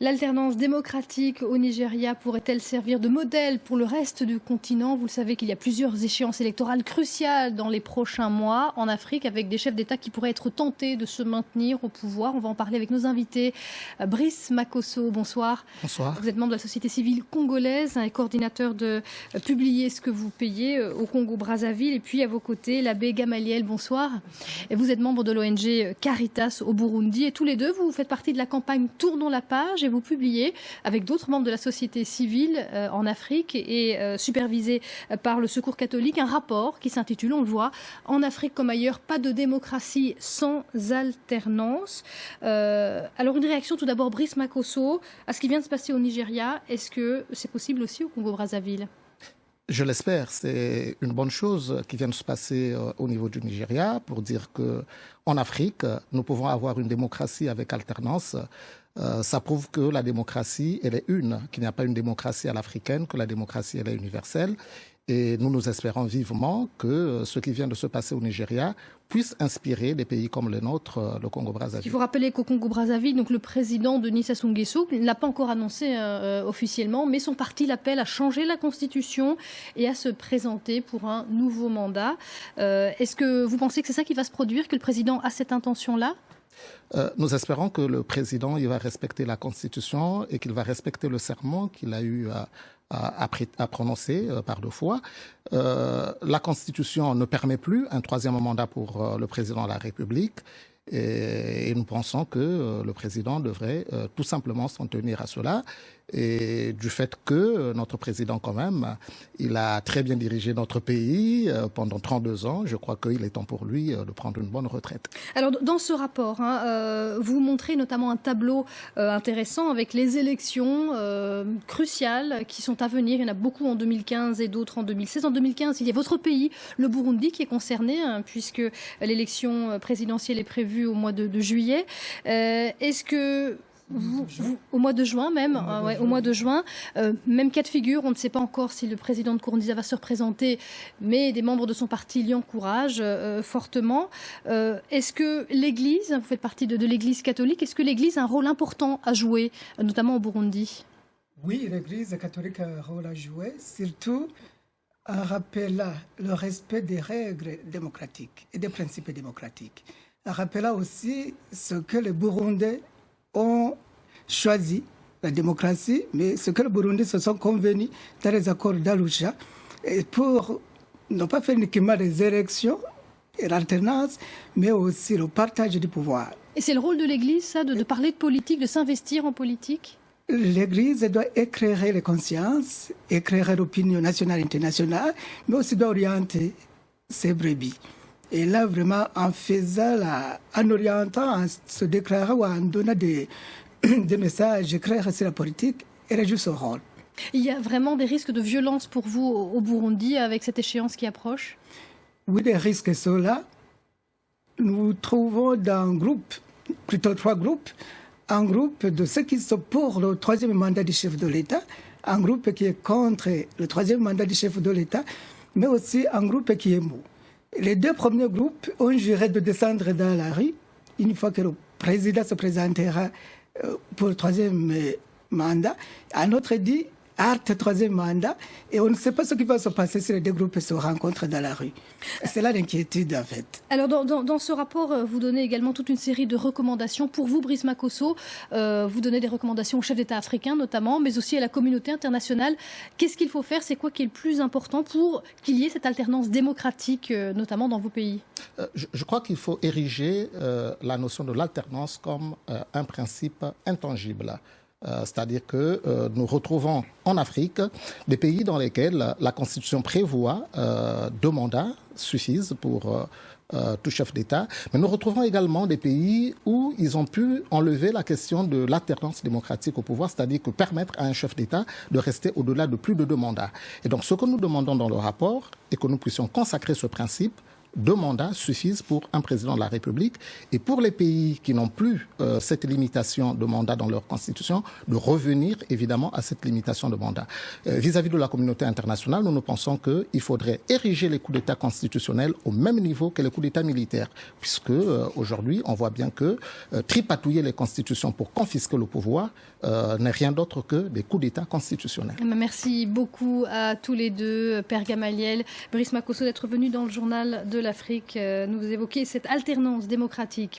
L'alternance démocratique au Nigeria pourrait-elle servir de modèle pour le reste du continent? Vous le savez qu'il y a plusieurs échéances électorales cruciales dans les prochains mois en Afrique, avec des chefs d'État qui pourraient être tentés de se maintenir au pouvoir. On va en parler avec nos invités. Brice Makosso, bonsoir. Bonsoir. Vous êtes membre de la société civile congolaise et coordinateur de Publier ce que vous payez au Congo-Brazzaville. Et puis à vos côtés, l'abbé Gamaliel, bonsoir. Et vous êtes membre de l'ONG Caritas au Burundi. Et tous les deux, vous faites partie de la campagne Tournons la page. Et vous publiez avec d'autres membres de la société civile en Afrique et supervisé par le Secours catholique un rapport qui s'intitule, on le voit, En Afrique comme ailleurs, pas de démocratie sans alternance. Alors une réaction tout d'abord, Brice Makosso, à ce qui vient de se passer au Nigeria. Est-ce que c'est possible aussi au Congo-Brazzaville ? Je l'espère. C'est une bonne chose qui vient de se passer au niveau du Nigeria pour dire qu'en Afrique, nous pouvons avoir une démocratie avec alternance. Ça prouve que la démocratie, elle est une, qu'il n'y a pas une démocratie à l'africaine, que la démocratie, elle est universelle. Et nous espérons vivement que ce qui vient de se passer au Nigeria puisse inspirer des pays comme le nôtre, le Congo-Brazzaville. Il faut rappeler qu'au Congo-Brazzaville, donc le président Denis Sassou Nguesso ne l'a pas encore annoncé officiellement, mais son parti l'appelle à changer la Constitution et à se présenter pour un nouveau mandat. Est-ce que vous pensez que c'est ça qui va se produire, que le président a cette intention-là ? Nous espérons que le président il va respecter la Constitution et qu'il va respecter le serment qu'il a eu à prononcer par deux fois. La Constitution ne permet plus un troisième mandat pour le président de la République. Et nous pensons que le président devrait tout simplement s'en tenir à cela. Et du fait que notre président, quand même, il a très bien dirigé notre pays pendant 32 ans, je crois qu'il est temps pour lui de prendre une bonne retraite. Alors, dans ce rapport, vous montrez notamment un tableau intéressant avec les élections cruciales qui sont à venir. Il y en a beaucoup en 2015 et d'autres en 2016. En 2015, il y a votre pays, le Burundi, qui est concerné, puisque l'élection présidentielle est prévue au mois de juillet. Est-ce que au mois de juin même, au mois de juin, même cas de figure, on ne sait pas encore si le président de Nkurunziza va se représenter, mais des membres de son parti l'y encouragent fortement. Est-ce que l'Église, vous faites partie de l'Église catholique, est-ce que l'Église a un rôle important à jouer, notamment au Burundi ? Oui, l'Église catholique a un rôle à jouer, surtout en rappelant le respect des règles démocratiques et des principes démocratiques. En rappelant aussi ce que les Burundais ont choisi, la démocratie, mais ce que les Burundais se sont convenus dans les accords d'Arusha, pour ne pas faire uniquement les élections et l'alternance, mais aussi le partage du pouvoir. Et c'est le rôle de l'Église, ça, de parler de politique, de s'investir en politique ? L'Église doit éclairer les consciences, éclairer l'opinion nationale et internationale, mais aussi doit orienter ses brebis. Et là, vraiment, en orientant, en se déclarant ou en donnant des messages clairs sur la politique, elle joue son rôle. Il y a vraiment des risques de violence pour vous au Burundi avec cette échéance qui approche ? Oui, les risques sont là. Nous trouvons dans un groupe, plutôt trois groupes, un groupe de ceux qui sont pour le troisième mandat du chef de l'État, un groupe qui est contre le troisième mandat du chef de l'État, mais aussi un groupe qui est mou. Les deux premiers groupes ont juré de descendre dans la rue une fois que le président se présentera pour le troisième mandat. Un autre dit hâte troisième mandat et on ne sait pas ce qui va se passer si les deux groupes se rencontrent dans la rue. C'est là l'inquiétude en fait. Alors dans ce rapport, vous donnez également toute une série de recommandations. Pour vous, Brice Makosso, vous donnez des recommandations aux chefs d'État africains notamment, mais aussi à la communauté internationale. Qu'est-ce qu'il faut faire? C'est quoi qui est le plus important pour qu'il y ait cette alternance démocratique, notamment dans vos pays? Je crois qu'il faut ériger la notion de l'alternance comme un principe intangible. C'est-à-dire que nous retrouvons en Afrique des pays dans lesquels la Constitution prévoit 2 mandats suffisent pour tout chef d'État. Mais nous retrouvons également des pays où ils ont pu enlever la question de l'alternance démocratique au pouvoir, c'est-à-dire que permettre à un chef d'État de rester au-delà de plus de 2 mandats. Et donc ce que nous demandons dans le rapport est que nous puissions consacrer ce principe 2 mandats suffisent pour un président de la République. Et pour les pays qui n'ont plus cette limitation de mandat dans leur constitution, de revenir évidemment à cette limitation de mandat. Vis-à-vis de la communauté internationale, nous pensons qu'il faudrait ériger les coups d'État constitutionnels au même niveau que les coups d'État militaires, puisque aujourd'hui, on voit bien que tripatouiller les constitutions pour confisquer le pouvoir n'est rien d'autre que des coups d'État constitutionnels. Merci beaucoup à tous les deux, Père Gamaliel, Brice Makosso, d'être venu dans le Journal de l'Afrique nous évoquer cette alternance démocratique.